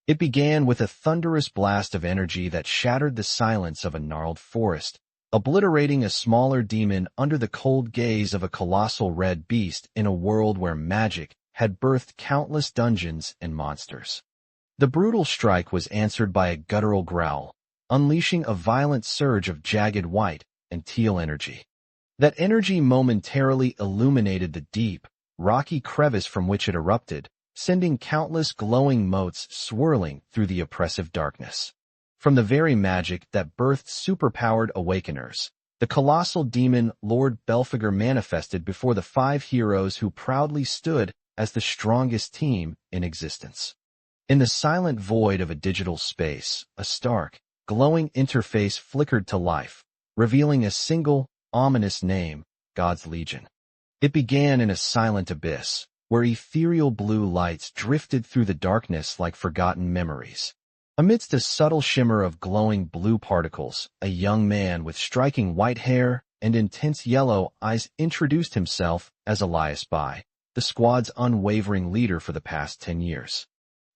It began with a thunderous blast of energy that shattered the silence of a gnarled forest, obliterating a smaller demon under the cold gaze of a colossal red beast in a world where magic had birthed countless dungeons and monsters. The brutal strike was answered by a guttural growl, unleashing a violent surge of jagged white and teal energy. That energy momentarily illuminated the deep, rocky crevice from which it erupted, sending countless glowing motes swirling through the oppressive darkness. From the very magic that birthed superpowered awakeners, the colossal demon Lord Belphegor manifested before the 5 heroes who proudly stood as the strongest team in existence. In the silent void of a digital space, a stark, glowing interface flickered to life, revealing a single, ominous name, God's Legion. It began in a silent abyss, where ethereal blue lights drifted through the darkness like forgotten memories. Amidst a subtle shimmer of glowing blue particles, a young man with striking white hair and intense yellow eyes introduced himself as Elias Bai, the squad's unwavering leader for the past 10 years.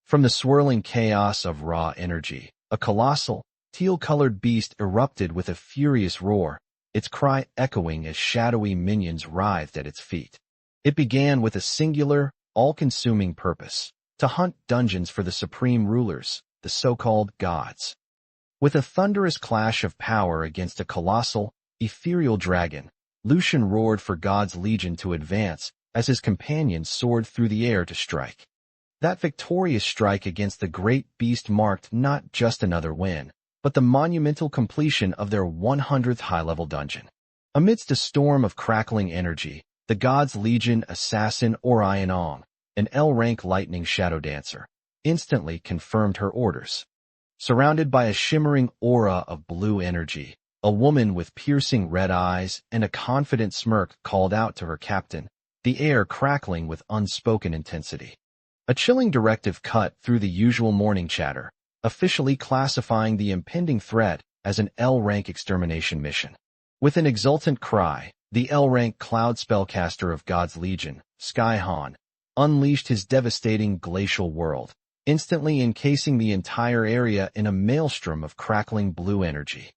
From the swirling chaos of raw energy, a colossal, teal-colored beast erupted with a furious roar, its cry echoing as shadowy minions writhed at its feet. It began with a singular, all-consuming purpose: to hunt dungeons for the supreme rulers, the so-called gods. With a thunderous clash of power against a colossal, ethereal dragon, Lucian roared for God's Legion to advance as his companions soared through the air to strike. That victorious strike against the great beast marked not just another win, but the monumental completion of their 100th high-level dungeon. Amidst a storm of crackling energy, the God's Legion assassin Orion Ong, an L-rank lightning shadow dancer, instantly confirmed her orders. Surrounded by a shimmering aura of blue energy, a woman with piercing red eyes and a confident smirk called out to her captain, the air crackling with unspoken intensity. A chilling directive cut through the usual morning chatter, officially classifying the impending threat as an L-rank extermination mission. With an exultant cry, the L-rank cloud spellcaster of God's Legion, Skyhan, unleashed his devastating glacial world, instantly encasing the entire area in a maelstrom of crackling blue energy.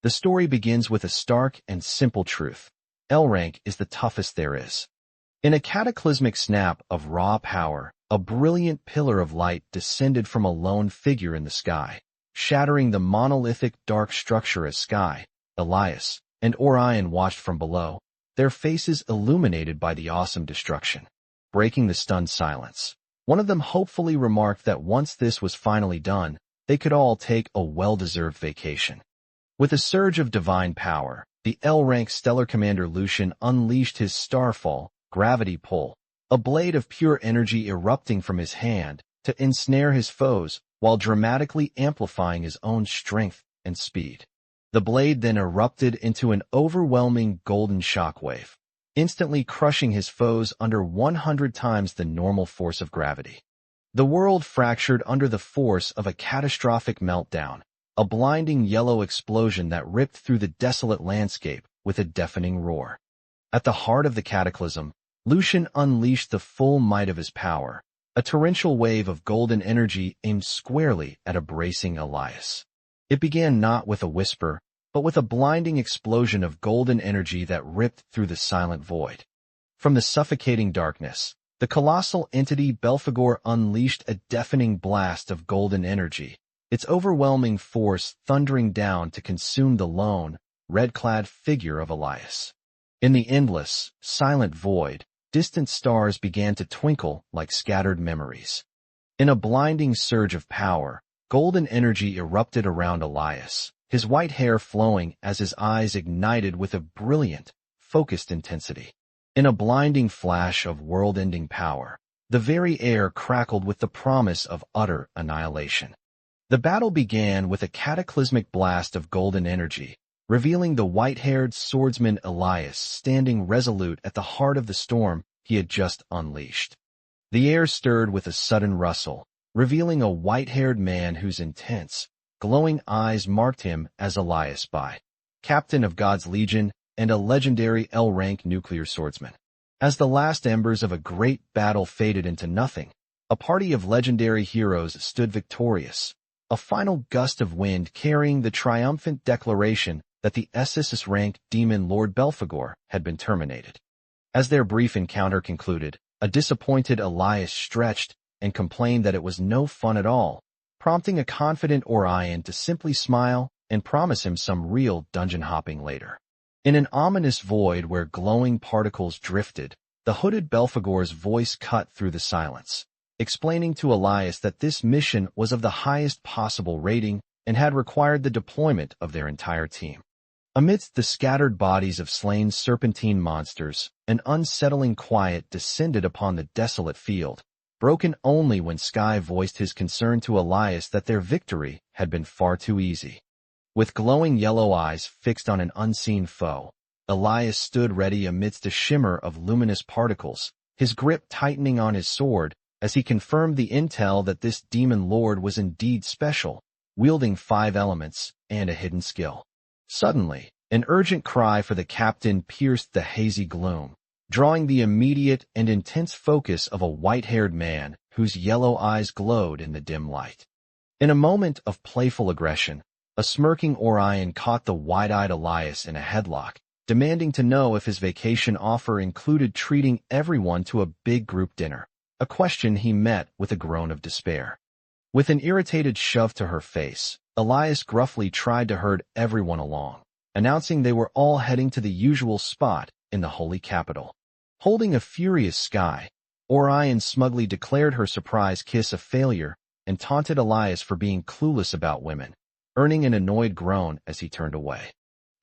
The story begins with a stark and simple truth: L-rank is the toughest there is. In a cataclysmic snap of raw power, a brilliant pillar of light descended from a lone figure in the sky, shattering the monolithic dark structure as Sky, Elias, and Orion watched from below, their faces illuminated by the awesome destruction. Breaking the stunned silence, one of them hopefully remarked that once this was finally done, they could all take a well-deserved vacation. With a surge of divine power, the L-rank stellar commander Lucian unleashed his Starfall, gravity pull, a blade of pure energy erupting from his hand to ensnare his foes while dramatically amplifying his own strength and speed. The blade then erupted into an overwhelming golden shockwave, instantly crushing his foes under 100 times the normal force of gravity. The world fractured under the force of a catastrophic meltdown, a blinding yellow explosion that ripped through the desolate landscape with a deafening roar. At the heart of the cataclysm, Lucian unleashed the full might of his power, a torrential wave of golden energy aimed squarely at a bracing Elias. It began not with a whisper, but with a blinding explosion of golden energy that ripped through the silent void. From the suffocating darkness, the colossal entity Belphegor unleashed a deafening blast of golden energy, its overwhelming force thundering down to consume the lone, red-clad figure of Elias. In the endless, silent void, distant stars began to twinkle like scattered memories. In a blinding surge of power, golden energy erupted around Elias, his white hair flowing as his eyes ignited with a brilliant, focused intensity. In a blinding flash of world-ending power, the very air crackled with the promise of utter annihilation. The battle began with a cataclysmic blast of golden energy, revealing the white-haired swordsman Elias standing resolute at the heart of the storm he had just unleashed. The air stirred with a sudden rustle, revealing a white-haired man whose intense, glowing eyes marked him as Elias Bai, captain of God's Legion and a legendary L-rank nuclear swordsman. As the last embers of a great battle faded into nothing, A party of legendary heroes stood victorious, a final gust of wind carrying the triumphant declaration that the SS-rank demon Lord Belphegor had been terminated. As their brief encounter concluded, a disappointed Elias stretched and complained that it was no fun at all, prompting a confident Orion to simply smile and promise him some real dungeon hopping later. In an ominous void where glowing particles drifted, the hooded Belphegor's voice cut through the silence, explaining to Elias that this mission was of the highest possible rating and had required the deployment of their entire team. Amidst the scattered bodies of slain serpentine monsters, an unsettling quiet descended upon the desolate field, broken only when Sky voiced his concern to Elias that their victory had been far too easy. With glowing yellow eyes fixed on an unseen foe, Elias stood ready amidst a shimmer of luminous particles, his grip tightening on his sword as he confirmed the intel that this demon lord was indeed special, wielding 5 elements and a hidden skill. Suddenly, an urgent cry for the captain pierced the hazy gloom, drawing the immediate and intense focus of a white-haired man whose yellow eyes glowed in the dim light. In a moment of playful aggression, a smirking Orion caught the wide-eyed Elias in a headlock, demanding to know if his vacation offer included treating everyone to a big group dinner, a question he met with a groan of despair. With an irritated shove to her face, Elias gruffly tried to herd everyone along, announcing they were all heading to the usual spot in the holy capital. Holding a furious Sky, Orion smugly declared her surprise kiss a failure and taunted Elias for being clueless about women, earning an annoyed groan as he turned away.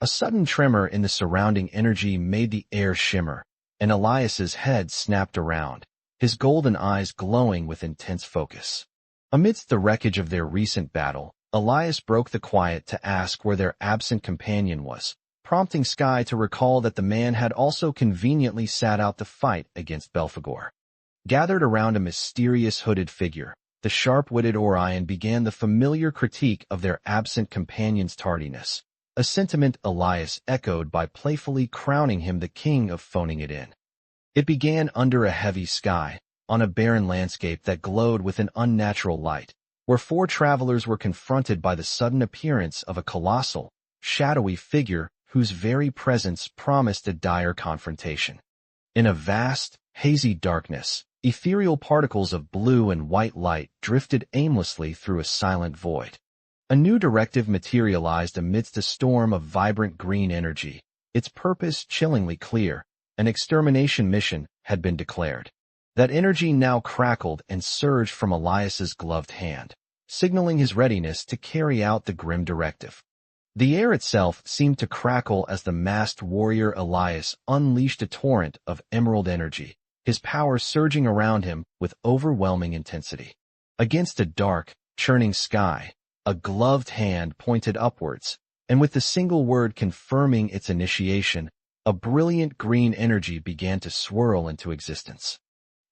A sudden tremor in the surrounding energy made the air shimmer, and Elias's head snapped around, his golden eyes glowing with intense focus. Amidst the wreckage of their recent battle, Elias broke the quiet to ask where their absent companion was, prompting Sky to recall that the man had also conveniently sat out the fight against Belphegor. Gathered around a mysterious hooded figure, the sharp-witted Orion began the familiar critique of their absent companion's tardiness, a sentiment Elias echoed by playfully crowning him the king of phoning it in. It began under a heavy sky, on a barren landscape that glowed with an unnatural light, where 4 travelers were confronted by the sudden appearance of a colossal, shadowy figure whose very presence promised a dire confrontation. In a vast, hazy darkness, ethereal particles of blue and white light drifted aimlessly through a silent void. A new directive materialized amidst a storm of vibrant green energy, its purpose chillingly clear. An extermination mission had been declared. That energy now crackled and surged from Elias's gloved hand, signaling his readiness to carry out the grim directive. The air itself seemed to crackle as the masked warrior Elias unleashed a torrent of emerald energy, his power surging around him with overwhelming intensity. Against a dark, churning sky, a gloved hand pointed upwards, and with the single word confirming its initiation, a brilliant green energy began to swirl into existence.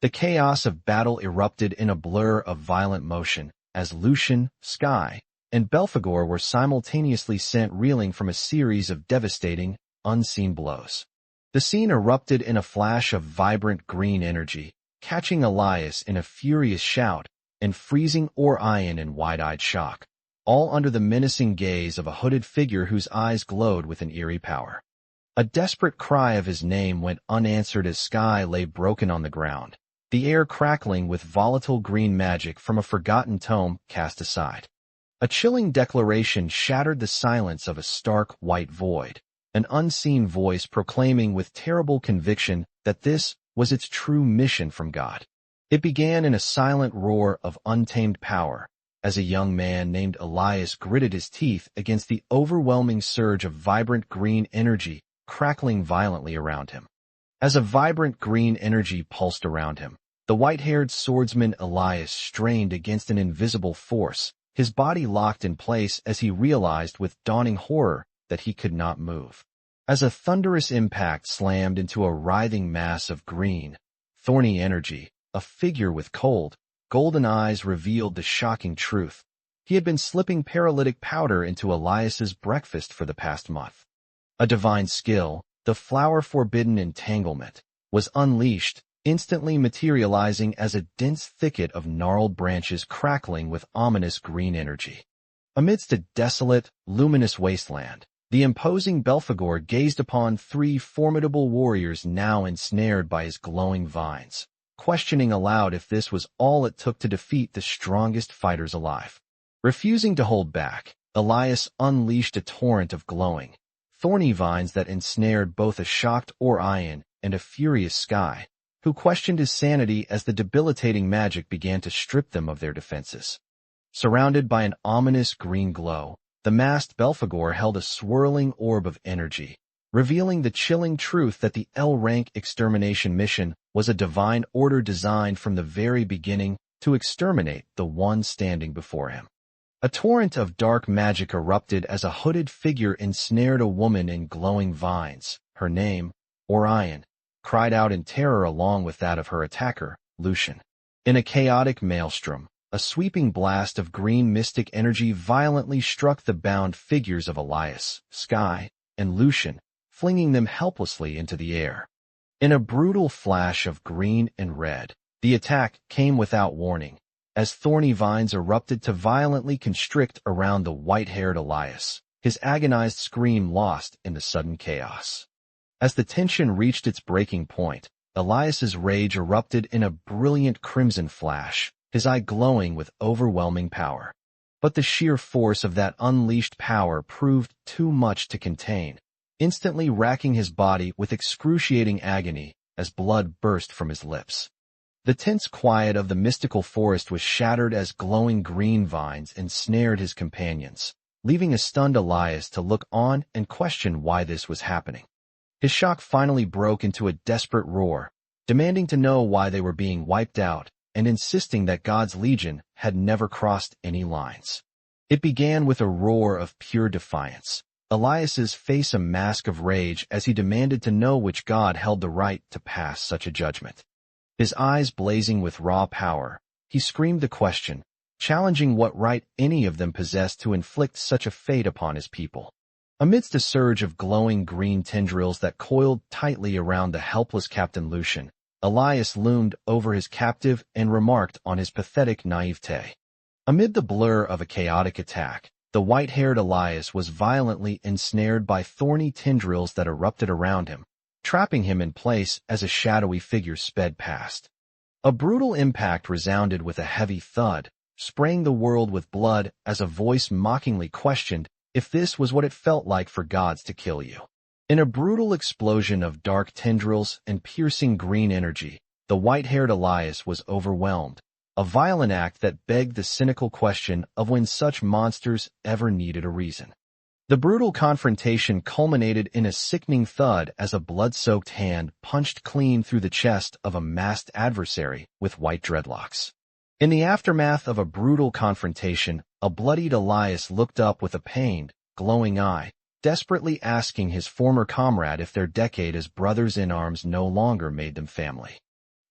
The chaos of battle erupted in a blur of violent motion as Lucian, Sky, and Belphegor were simultaneously sent reeling from a series of devastating, unseen blows. The scene erupted in a flash of vibrant green energy, catching Elias in a furious shout and freezing Orion in wide-eyed shock, all under the menacing gaze of a hooded figure whose eyes glowed with an eerie power. A desperate cry of his name went unanswered as Sky lay broken on the ground, the air crackling with volatile green magic from a forgotten tome cast aside. A chilling declaration shattered the silence of a stark white void, an unseen voice proclaiming with terrible conviction that this was its true mission from God. It began in a silent roar of untamed power, as a young man named Elias gritted his teeth against the overwhelming surge of vibrant green energy crackling violently around him. As a vibrant green energy pulsed around him, the white-haired swordsman Elias strained against an invisible force, his body locked in place as he realized with dawning horror that he could not move. As a thunderous impact slammed into a writhing mass of green, thorny energy, a figure with cold, golden eyes revealed the shocking truth. He had been slipping paralytic powder into Elias's breakfast for the past month. A divine skill, the flower-forbidden entanglement, was unleashed, instantly materializing as a dense thicket of gnarled branches crackling with ominous green energy. Amidst a desolate, luminous wasteland, the imposing Belphegor gazed upon three formidable warriors now ensnared by his glowing vines, questioning aloud if this was all it took to defeat the strongest fighters alive. Refusing to hold back, Elias unleashed a torrent of glowing, thorny vines that ensnared both a shocked Orion and a furious Sky, who questioned his sanity as the debilitating magic began to strip them of their defenses. Surrounded by an ominous green glow, the masked Belphegor held a swirling orb of energy, revealing the chilling truth that the L-rank extermination mission was a divine order designed from the very beginning to exterminate the one standing before him. A torrent of dark magic erupted as a hooded figure ensnared a woman in glowing vines. Her name, Orion, cried out in terror along with that of her attacker, Lucian. In a chaotic maelstrom, a sweeping blast of green mystic energy violently struck the bound figures of Elias, Sky, and Lucian, flinging them helplessly into the air. In a brutal flash of green and red, the attack came without warning, as thorny vines erupted to violently constrict around the white-haired Elias, his agonized scream lost in the sudden chaos. As the tension reached its breaking point, Elias's rage erupted in a brilliant crimson flash, his eye glowing with overwhelming power. But the sheer force of that unleashed power proved too much to contain, instantly racking his body with excruciating agony as blood burst from his lips. The tense quiet of the mystical forest was shattered as glowing green vines ensnared his companions, leaving a stunned Elias to look on and question why this was happening. His shock finally broke into a desperate roar, demanding to know why they were being wiped out and insisting that God's legion had never crossed any lines. It began with a roar of pure defiance, Elias's face a mask of rage as he demanded to know which god held the right to pass such a judgment. His eyes blazing with raw power, he screamed the question, challenging what right any of them possessed to inflict such a fate upon his people. Amidst a surge of glowing green tendrils that coiled tightly around the helpless Captain Lucian, Elias loomed over his captive and remarked on his pathetic naivete. Amid the blur of a chaotic attack, the white-haired Elias was violently ensnared by thorny tendrils that erupted around him, trapping him in place as a shadowy figure sped past. A brutal impact resounded with a heavy thud, spraying the world with blood as a voice mockingly questioned if this was what it felt like for gods to kill you. In a brutal explosion of dark tendrils and piercing green energy, the white-haired Elias was overwhelmed, a violent act that begged the cynical question of when such monsters ever needed a reason. The brutal confrontation culminated in a sickening thud as a blood-soaked hand punched clean through the chest of a masked adversary with white dreadlocks. In the aftermath of a brutal confrontation, a bloodied Elias looked up with a pained, glowing eye, desperately asking his former comrade if their decade as brothers-in-arms no longer made them family.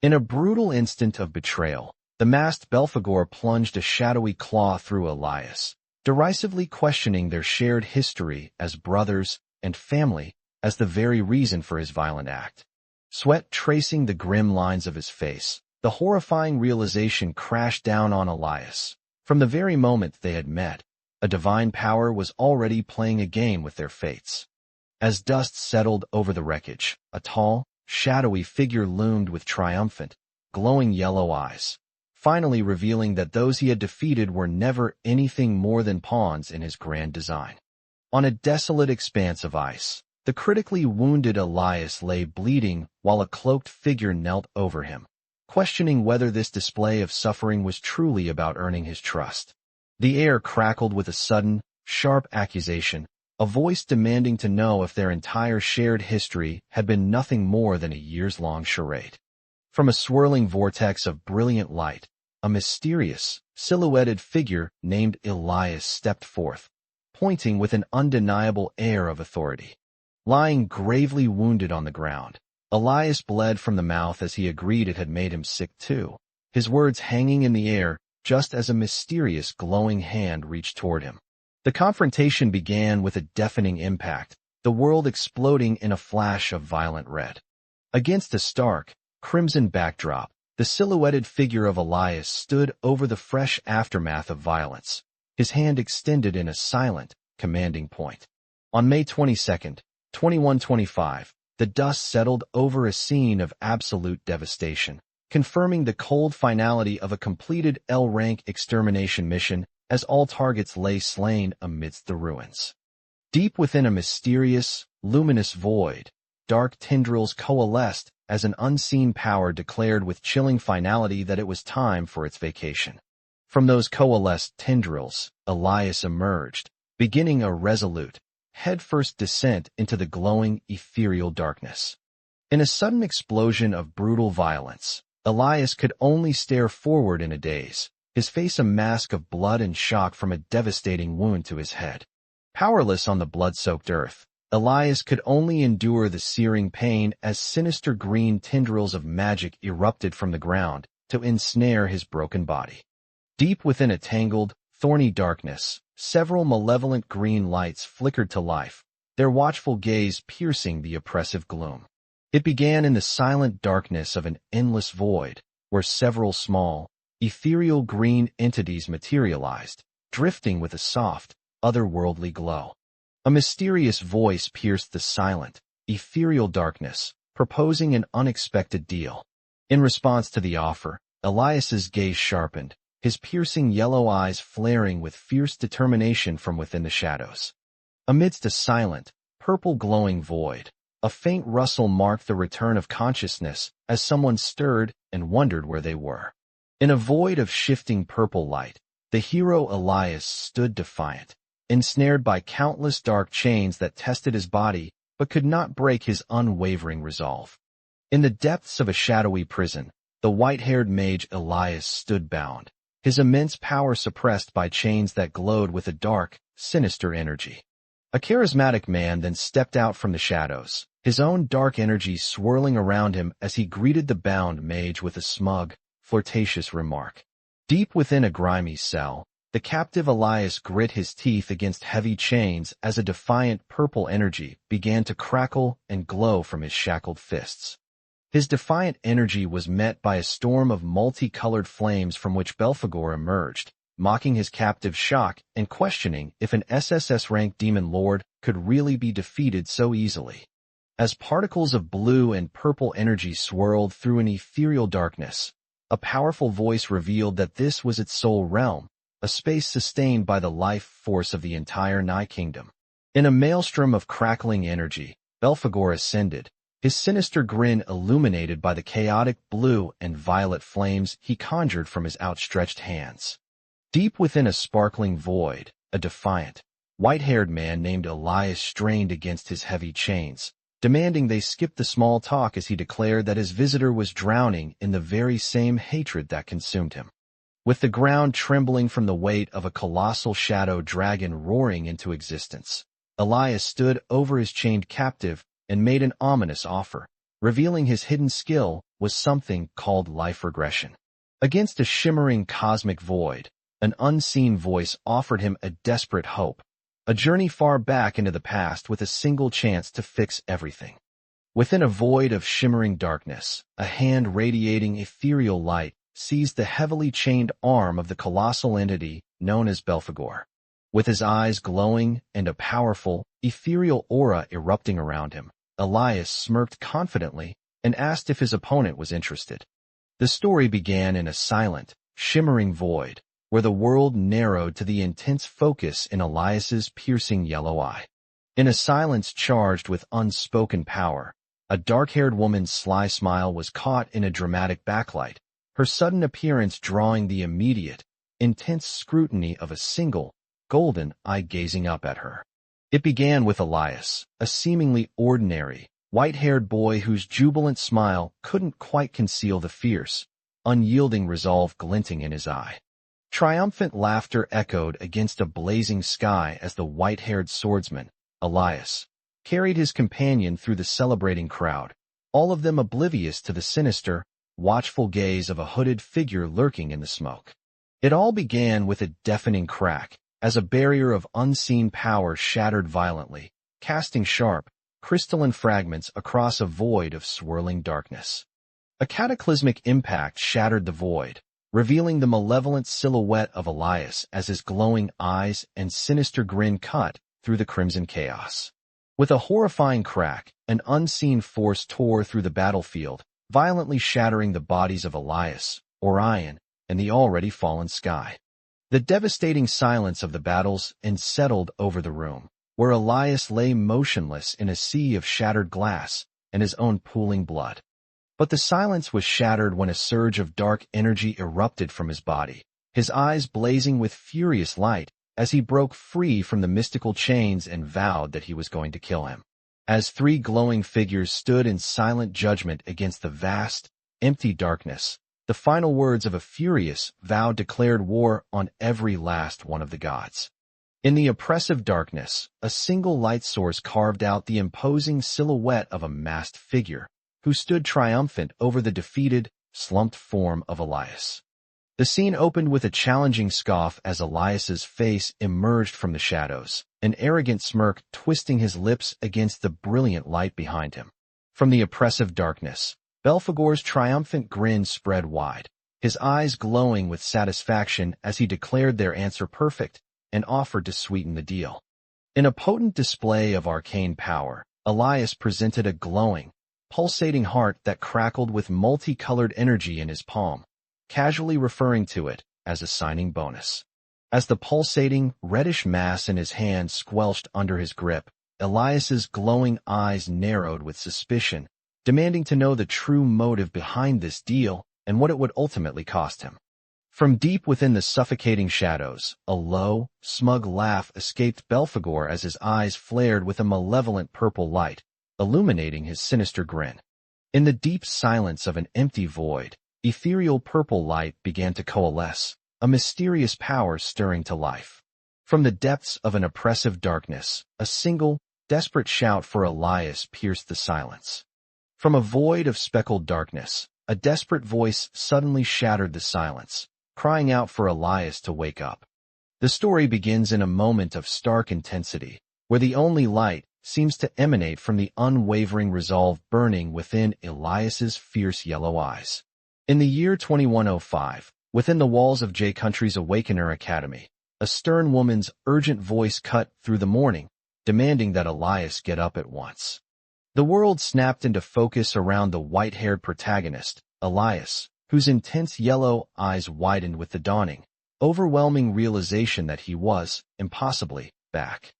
In a brutal instant of betrayal, the masked Belphegor plunged a shadowy claw through Elias, derisively questioning their shared history as brothers and family as the very reason for his violent act. Sweat tracing the grim lines of his face, the horrifying realization crashed down on Elias. From the very moment they had met, a divine power was already playing a game with their fates. As dust settled over the wreckage, a tall, shadowy figure loomed with triumphant, glowing yellow eyes, finally revealing that those he had defeated were never anything more than pawns in his grand design. On a desolate expanse of ice, the critically wounded Elias lay bleeding while a cloaked figure knelt over him, questioning whether this display of suffering was truly about earning his trust. The air crackled with a sudden, sharp accusation, a voice demanding to know if their entire shared history had been nothing more than a years-long charade. From a swirling vortex of brilliant light, a mysterious, silhouetted figure named Elias stepped forth, pointing with an undeniable air of authority. Lying gravely wounded on the ground, Elias bled from the mouth as he agreed it had made him sick too, his words hanging in the air just as a mysterious glowing hand reached toward him. The confrontation began with a deafening impact, the world exploding in a flash of violent red. Against a stark, crimson backdrop, the silhouetted figure of Elias stood over the fresh aftermath of violence, his hand extended in a silent, commanding point. On May 22, 2125, the dust settled over a scene of absolute devastation, confirming the cold finality of a completed L-rank extermination mission as all targets lay slain amidst the ruins. Deep within a mysterious, luminous void, dark tendrils coalesced as an unseen power declared with chilling finality that it was time for its vacation. From those coalesced tendrils, Elias emerged, beginning a resolute, headfirst descent into the glowing, ethereal darkness. In a sudden explosion of brutal violence, Elias could only stare forward in a daze, his face a mask of blood and shock from a devastating wound to his head. Powerless on the blood-soaked earth, Elias could only endure the searing pain as sinister green tendrils of magic erupted from the ground to ensnare his broken body. Deep within a tangled, thorny darkness, several malevolent green lights flickered to life, their watchful gaze piercing the oppressive gloom. It began in the silent darkness of an endless void, where several small, ethereal green entities materialized, drifting with a soft, otherworldly glow. A mysterious voice pierced the silent, ethereal darkness, proposing an unexpected deal. In response to the offer, Elias's gaze sharpened, his piercing yellow eyes flaring with fierce determination from within the shadows. Amidst a silent, purple glowing void, a faint rustle marked the return of consciousness as someone stirred and wondered where they were. In a void of shifting purple light, the hero Elias stood defiant, ensnared by countless dark chains that tested his body but could not break his unwavering resolve. In the depths of a shadowy prison, the white-haired mage Elias stood bound, his immense power suppressed by chains that glowed with a dark, sinister energy. A charismatic man then stepped out from the shadows, his own dark energy swirling around him as he greeted the bound mage with a smug, flirtatious remark. Deep within a grimy cell, the captive Elias grit his teeth against heavy chains as a defiant purple energy began to crackle and glow from his shackled fists. His defiant energy was met by a storm of multicolored flames from which Belphegor emerged, mocking his captive's shock and questioning if an SSS-rank demon lord could really be defeated so easily. As particles of blue and purple energy swirled through an ethereal darkness, a powerful voice revealed that this was its soul realm, a space sustained by the life force of the entire Nigh Kingdom. In a maelstrom of crackling energy, Belphegor ascended, his sinister grin illuminated by the chaotic blue and violet flames he conjured from his outstretched hands. Deep within a sparkling void, a defiant, white-haired man named Elias strained against his heavy chains, demanding they skip the small talk as he declared that his visitor was drowning in the very same hatred that consumed him. With the ground trembling from the weight of a colossal shadow dragon roaring into existence, Elias stood over his chained captive and made an ominous offer, revealing his hidden skill was something called life regression. Against a shimmering cosmic void, an unseen voice offered him a desperate hope, a journey far back into the past with a single chance to fix everything. Within a void of shimmering darkness, a hand radiating ethereal light seized the heavily chained arm of the colossal entity known as Belphegor. With his eyes glowing and a powerful, ethereal aura erupting around him, Elias smirked confidently and asked if his opponent was interested. The story began in a silent, shimmering void, where the world narrowed to the intense focus in Elias's piercing yellow eye. In a silence charged with unspoken power, a dark-haired woman's sly smile was caught in a dramatic backlight, her sudden appearance drawing the immediate, intense scrutiny of a single, golden eye gazing up at her. It began with Elias, a seemingly ordinary, white-haired boy whose jubilant smile couldn't quite conceal the fierce, unyielding resolve glinting in his eye. Triumphant laughter echoed against a blazing sky as the white-haired swordsman, Elias, carried his companion through the celebrating crowd, all of them oblivious to the sinister, watchful gaze of a hooded figure lurking in the smoke. It all began with a deafening crack, as a barrier of unseen power shattered violently, casting sharp, crystalline fragments across a void of swirling darkness. A cataclysmic impact shattered the void, revealing the malevolent silhouette of Elias as his glowing eyes and sinister grin cut through the crimson chaos. With a horrifying crack, an unseen force tore through the battlefield, violently shattering the bodies of Elias, Orion, and the already fallen sky. The devastating silence of the battles settled over the room, where Elias lay motionless in a sea of shattered glass and his own pooling blood. But the silence was shattered when a surge of dark energy erupted from his body, his eyes blazing with furious light as he broke free from the mystical chains and vowed that he was going to kill him. As three glowing figures stood in silent judgment against the vast, empty darkness, the final words of a furious vow declared war on every last one of the gods. In the oppressive darkness, a single light source carved out the imposing silhouette of a masked figure, who stood triumphant over the defeated, slumped form of Elias. The scene opened with a challenging scoff as Elias's face emerged from the shadows, an arrogant smirk twisting his lips against the brilliant light behind him. From the oppressive darkness, Belphegor's triumphant grin spread wide, his eyes glowing with satisfaction as he declared their answer perfect and offered to sweeten the deal. In a potent display of arcane power, Elias presented a glowing, pulsating heart that crackled with multicolored energy in his palm, casually referring to it as a signing bonus. As the pulsating, reddish mass in his hand squelched under his grip, Elias's glowing eyes narrowed with suspicion, demanding to know the true motive behind this deal and what it would ultimately cost him. From deep within the suffocating shadows, a low, smug laugh escaped Belphegor as his eyes flared with a malevolent purple light, illuminating his sinister grin. In the deep silence of an empty void, ethereal purple light began to coalesce, a mysterious power stirring to life. From the depths of an oppressive darkness, a single, desperate shout for Elias pierced the silence. From a void of speckled darkness, a desperate voice suddenly shattered the silence, crying out for Elias to wake up. The story begins in a moment of stark intensity, where the only light seems to emanate from the unwavering resolve burning within Elias's fierce yellow eyes. In the year 2105, within the walls of J Country's Awakener Academy, a stern woman's urgent voice cut through the morning, demanding that Elias get up at once. The world snapped into focus around the white-haired protagonist, Elias, whose intense yellow eyes widened with the dawning, overwhelming realization that he was, impossibly, back.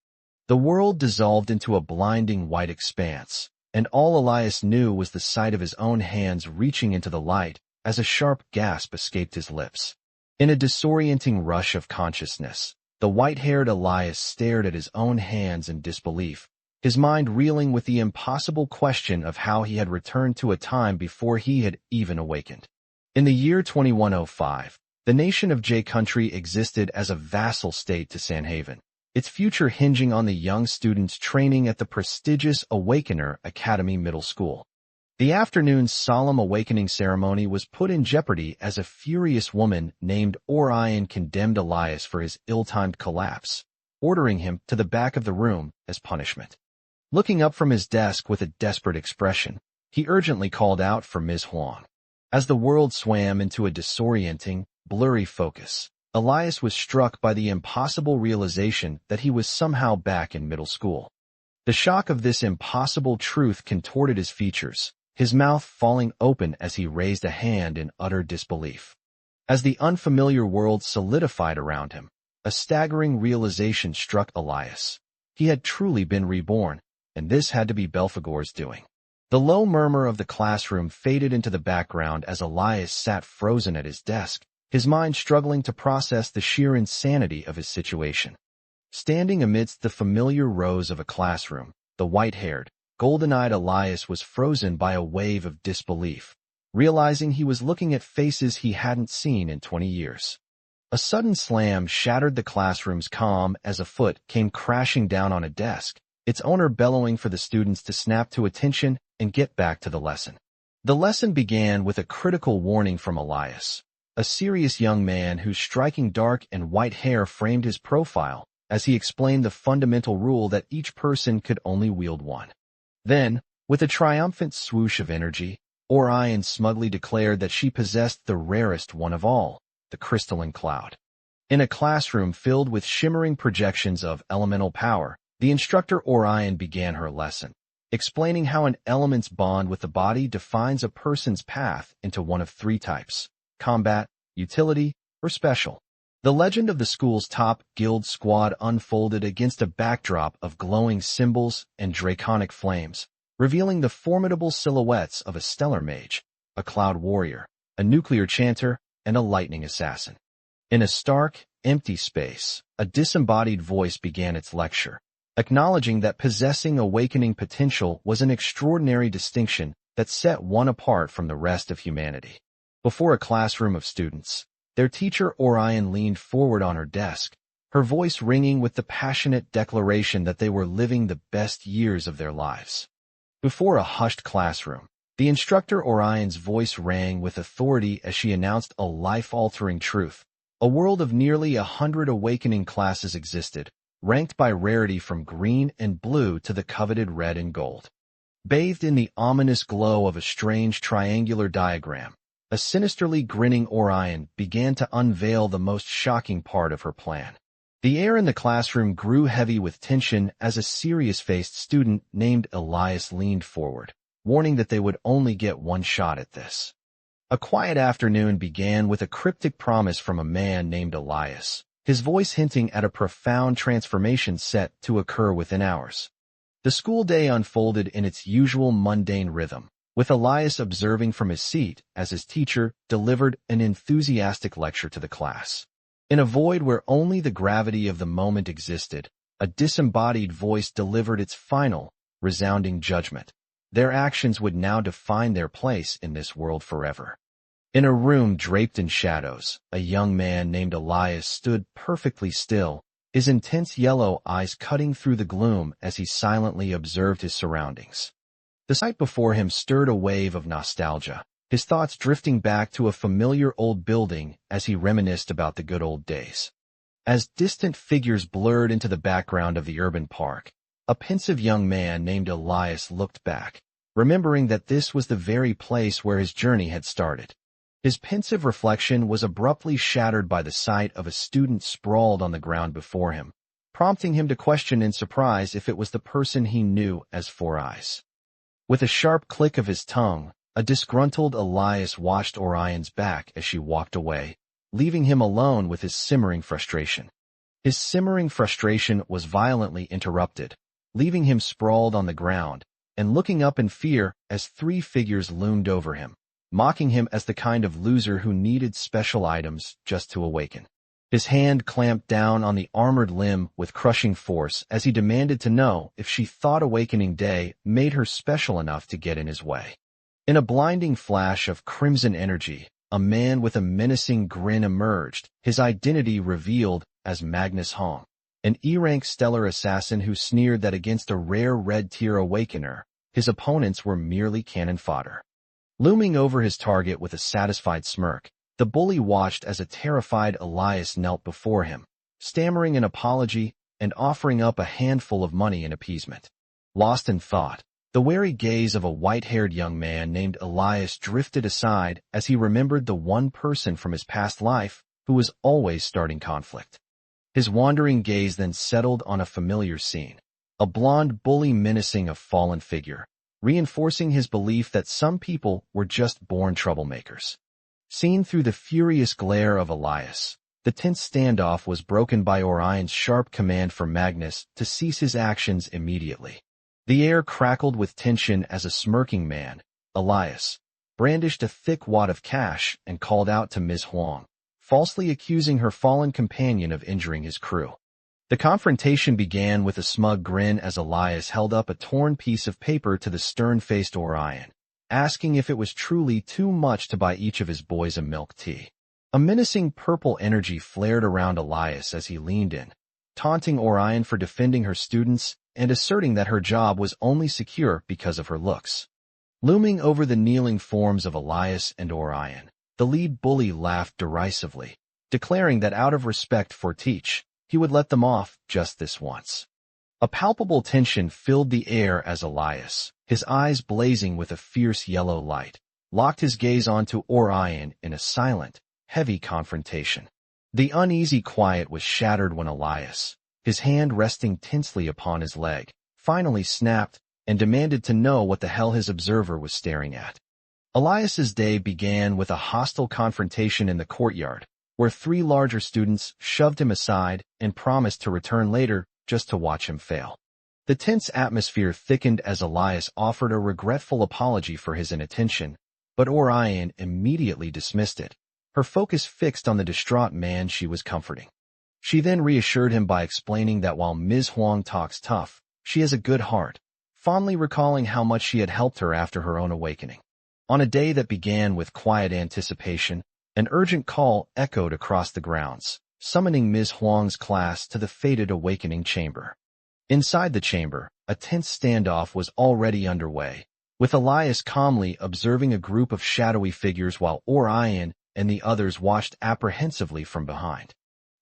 The world dissolved into a blinding white expanse, and all Elias knew was the sight of his own hands reaching into the light as a sharp gasp escaped his lips. In a disorienting rush of consciousness, the white-haired Elias stared at his own hands in disbelief, his mind reeling with the impossible question of how he had returned to a time before he had even awakened. In the year 2105, the nation of J Country existed as a vassal state to Sanhaven, its future hinging on the young students training at the prestigious Awakener Academy Middle School. The afternoon's solemn awakening ceremony was put in jeopardy as a furious woman named Orion condemned Elias for his ill-timed collapse, ordering him to the back of the room as punishment. Looking up from his desk with a desperate expression, he urgently called out for Ms. Huang. As the world swam into a disorienting, blurry focus, Elias was struck by the impossible realization that he was somehow back in middle school. The shock of this impossible truth contorted his features, his mouth falling open as he raised a hand in utter disbelief. As the unfamiliar world solidified around him, a staggering realization struck Elias. He had truly been reborn, and this had to be Belphegor's doing. The low murmur of the classroom faded into the background as Elias sat frozen at his desk, his mind struggling to process the sheer insanity of his situation. Standing amidst the familiar rows of a classroom, the white-haired, golden-eyed Elias was frozen by a wave of disbelief, realizing he was looking at faces he hadn't seen in 20 years. A sudden slam shattered the classroom's calm as a foot came crashing down on a desk, its owner bellowing for the students to snap to attention and get back to the lesson. The lesson began with a critical warning from Elias, a serious young man whose striking dark and white hair framed his profile as he explained the fundamental rule that each person could only wield one. Then, with a triumphant swoosh of energy, Orion smugly declared that she possessed the rarest one of all, the crystalline cloud. In a classroom filled with shimmering projections of elemental power, the instructor Orion began her lesson, explaining how an element's bond with the body defines a person's path into one of three types: combat, utility, or special. The legend of the school's top guild squad unfolded against a backdrop of glowing symbols and draconic flames, revealing the formidable silhouettes of a stellar mage, a cloud warrior, a nuclear chanter, and a lightning assassin. In a stark, empty space, a disembodied voice began its lecture, acknowledging that possessing awakening potential was an extraordinary distinction that set one apart from the rest of humanity. Before a classroom of students, their teacher Orion leaned forward on her desk, her voice ringing with the passionate declaration that they were living the best years of their lives. Before a hushed classroom, the instructor Orion's voice rang with authority as she announced a life-altering truth. A world of nearly 100 awakening classes existed, ranked by rarity from green and blue to the coveted red and gold. Bathed in the ominous glow of a strange triangular diagram, a sinisterly grinning Orion began to unveil the most shocking part of her plan. The air in the classroom grew heavy with tension as a serious-faced student named Elias leaned forward, warning that they would only get one shot at this. A quiet afternoon began with a cryptic promise from a man named Elias, his voice hinting at a profound transformation set to occur within hours. The school day unfolded in its usual mundane rhythm, with Elias observing from his seat as his teacher delivered an enthusiastic lecture to the class. In a void where only the gravity of the moment existed, a disembodied voice delivered its final, resounding judgment. Their actions would now define their place in this world forever. In a room draped in shadows, a young man named Elias stood perfectly still, his intense yellow eyes cutting through the gloom as he silently observed his surroundings. The sight before him stirred a wave of nostalgia, his thoughts drifting back to a familiar old building as he reminisced about the good old days. As distant figures blurred into the background of the urban park, a pensive young man named Elias looked back, remembering that this was the very place where his journey had started. His pensive reflection was abruptly shattered by the sight of a student sprawled on the ground before him, prompting him to question in surprise if it was the person he knew as Four Eyes. With a sharp click of his tongue, a disgruntled Elias watched Orion's back as she walked away, leaving him alone with his simmering frustration. His simmering frustration was violently interrupted, leaving him sprawled on the ground and looking up in fear as three figures loomed over him, mocking him as the kind of loser who needed special items just to awaken. His hand clamped down on the armored limb with crushing force as he demanded to know if she thought Awakening Day made her special enough to get in his way. In a blinding flash of crimson energy, a man with a menacing grin emerged, his identity revealed as Magnus Hong, an E-rank stellar assassin who sneered that against a rare red-tier awakener, his opponents were merely cannon fodder. Looming over his target with a satisfied smirk, the bully watched as a terrified Elias knelt before him, stammering an apology and offering up a handful of money in appeasement. Lost in thought, the wary gaze of a white-haired young man named Elias drifted aside as he remembered the one person from his past life who was always starting conflict. His wandering gaze then settled on a familiar scene, a blonde bully menacing a fallen figure, reinforcing his belief that some people were just born troublemakers. Seen through the furious glare of Elias, the tense standoff was broken by Orion's sharp command for Magnus to cease his actions immediately. The air crackled with tension as a smirking man, Elias, brandished a thick wad of cash and called out to Ms. Huang, falsely accusing her fallen companion of injuring his crew. The confrontation began with a smug grin as Elias held up a torn piece of paper to the stern-faced Orion, asking if it was truly too much to buy each of his boys a milk tea. A menacing purple energy flared around Elias as he leaned in, taunting Orion for defending her students and asserting that her job was only secure because of her looks. Looming over the kneeling forms of Elias and Orion, the lead bully laughed derisively, declaring that out of respect for Teach, he would let them off just this once. A palpable tension filled the air as Elias, his eyes blazing with a fierce yellow light, locked his gaze onto Orion in a silent, heavy confrontation. The uneasy quiet was shattered when Elias, his hand resting tensely upon his leg, finally snapped and demanded to know what the hell his observer was staring at. Elias's day began with a hostile confrontation in the courtyard, where three larger students shoved him aside and promised to return later just to watch him fail. The tense atmosphere thickened as Elias offered a regretful apology for his inattention, but Orion immediately dismissed it, her focus fixed on the distraught man she was comforting. She then reassured him by explaining that while Ms. Huang talks tough, she has a good heart, fondly recalling how much she had helped her after her own awakening. On a day that began with quiet anticipation, an urgent call echoed across the grounds, summoning Ms. Huang's class to the fated awakening chamber. Inside the chamber, a tense standoff was already underway, with Elias calmly observing a group of shadowy figures while Orion and the others watched apprehensively from behind.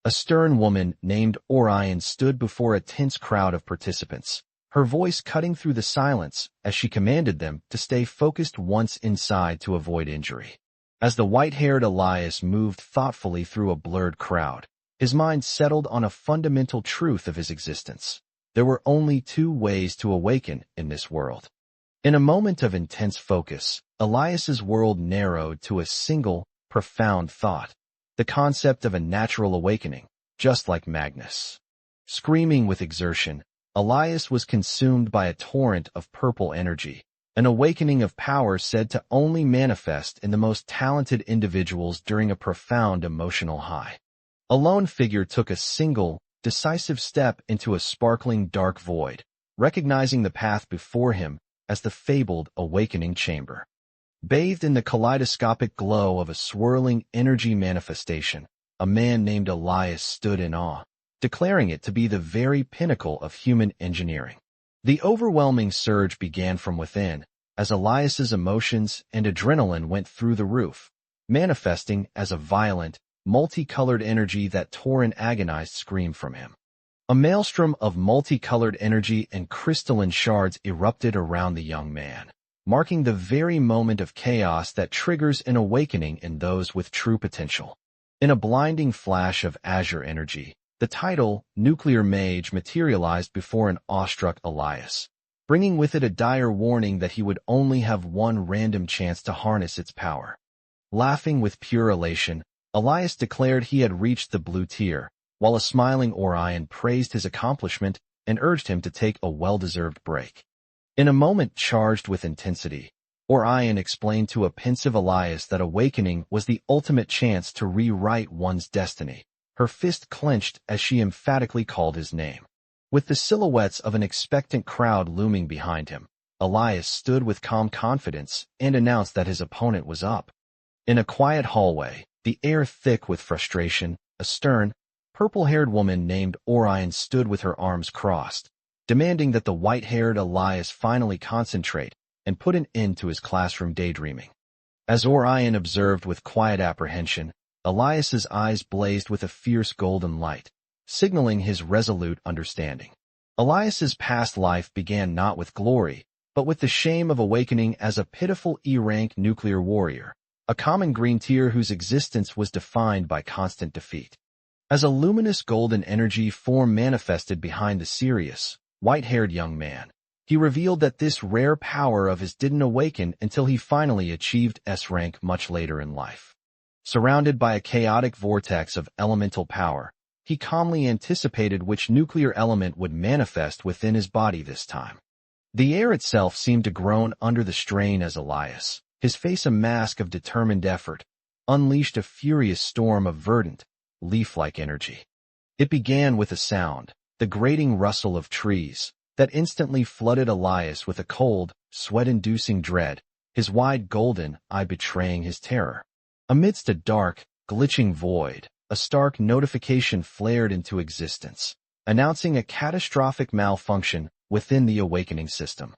A stern woman named Orion stood before a tense crowd of participants, her voice cutting through the silence as she commanded them to stay focused once inside to avoid injury. As the white-haired Elias moved thoughtfully through a blurred crowd, his mind settled on a fundamental truth of his existence. There were only two ways to awaken in this world. In a moment of intense focus, Elias's world narrowed to a single, profound thought, the concept of a natural awakening, just like Magnus. Screaming with exertion, Elias was consumed by a torrent of purple energy, an awakening of power said to only manifest in the most talented individuals during a profound emotional high. A lone figure took a single, decisive step into a sparkling dark void, recognizing the path before him as the fabled awakening chamber. Bathed in the kaleidoscopic glow of a swirling energy manifestation, a man named Elias stood in awe, declaring it to be the very pinnacle of human engineering. The overwhelming surge began from within, as Elias's emotions and adrenaline went through the roof, manifesting as a violent, multicolored energy that tore an agonized scream from him. A maelstrom of multicolored energy and crystalline shards erupted around the young man, marking the very moment of chaos that triggers an awakening in those with true potential. In a blinding flash of azure energy, the title, Nuclear Mage, materialized before an awestruck Elias, bringing with it a dire warning that he would only have one random chance to harness its power. Laughing with pure elation, Elias declared he had reached the blue tier, while a smiling Orion praised his accomplishment and urged him to take a well-deserved break. In a moment charged with intensity, Orion explained to a pensive Elias that awakening was the ultimate chance to rewrite one's destiny, her fist clenched as she emphatically called his name. With the silhouettes of an expectant crowd looming behind him, Elias stood with calm confidence and announced that his opponent was up. In a quiet hallway, the air thick with frustration, a stern, purple-haired woman named Orion stood with her arms crossed, demanding that the white-haired Elias finally concentrate and put an end to his classroom daydreaming. As Orion observed with quiet apprehension, Elias's eyes blazed with a fierce golden light, signaling his resolute understanding. Elias's past life began not with glory, but with the shame of awakening as a pitiful E-rank nuclear warrior, a common green tier whose existence was defined by constant defeat. As a luminous golden energy form manifested behind the serious, white-haired young man, he revealed that this rare power of his didn't awaken until he finally achieved S-rank much later in life. Surrounded by a chaotic vortex of elemental power, he calmly anticipated which nuclear element would manifest within his body this time. The air itself seemed to groan under the strain as Elias, his face a mask of determined effort, unleashed a furious storm of verdant, leaf-like energy. It began with a sound, the grating rustle of trees, that instantly flooded Elias with a cold, sweat-inducing dread, his wide golden eye betraying his terror. Amidst a dark, glitching void, a stark notification flared into existence, announcing a catastrophic malfunction within the awakening system.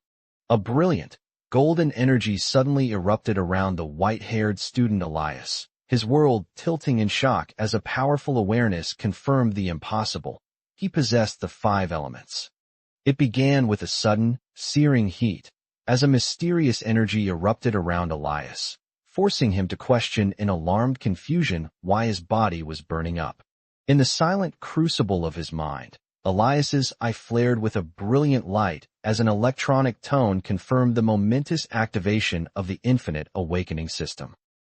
A brilliant, golden energy suddenly erupted around the white-haired student Elias, his world tilting in shock as a powerful awareness confirmed the impossible. He possessed the 5 elements. It began with a sudden, searing heat, as a mysterious energy erupted around Elias, forcing him to question in alarmed confusion why his body was burning up. In the silent crucible of his mind, Elias's eye flared with a brilliant light as an electronic tone confirmed the momentous activation of the infinite awakening system.